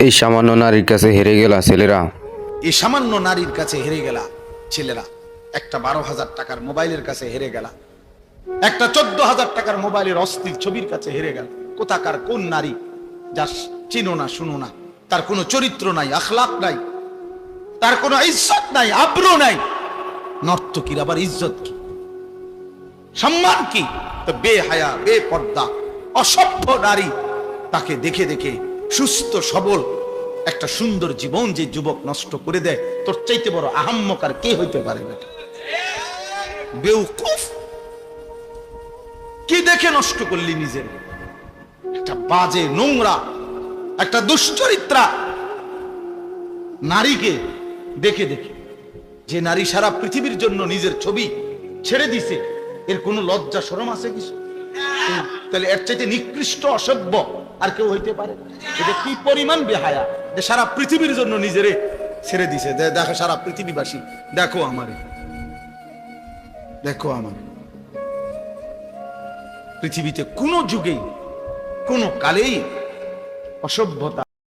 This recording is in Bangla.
এই সামান্য নারীর কাছে হেরে গেলা ছেলেরা। এই সামান্য নারীর কাছে হেরে গেলা ছেলেরা। একটা 12,000 টাকার মোবাইলের কাছে হেরে গেলা, একটা 14,000 টাকার মোবাইলের অস্থির ছবির কাছে হেরে গেল। কোথাকার কোন নারী যা চিনো না শুনো না, তার কোনো চরিত্র নাই, আখলাক নাই, তার কোনো ইজ্জত নাই, আব্রু নাই। নর্তকীর আবার ইজ্জত কি, সম্মান কি? তো বেহায়া, বেপর্দা, অসভ্য নারী, তাকে দেখে দেখে সুস্থ সবল একটা সুন্দর জীবন যে যুবক নষ্ট করে দেয়, তোর চাইতে বড় আহাম্মক আর কে হইতে পারে? বেউকুফ, কি দেখে নষ্ট করলি নিজের? একটা বাজে, নোংরা, একটা দুশ্চরিত্রা নারীকে দেখে দেখে, যে নারী সারা পৃথিবীর জন্য নিজের ছবি ছেড়ে দিছে, এর কোনো লজ্জা শরম আছে কিছু? তাহলে এর চাইতে নিকৃষ্ট অসভ্য আর কেউ হইতে পারে? এটা কি পরিমাণ বেহায়া যে সারা পৃথিবীর জন্য নিজেরে ছেড়ে দিছে। দেখো সারা পৃথিবীবাসী, দেখো আমারে, দেখো আমারে। পৃথিবীতে কোনো যুগেই কোনো কালেই অসভ্যতা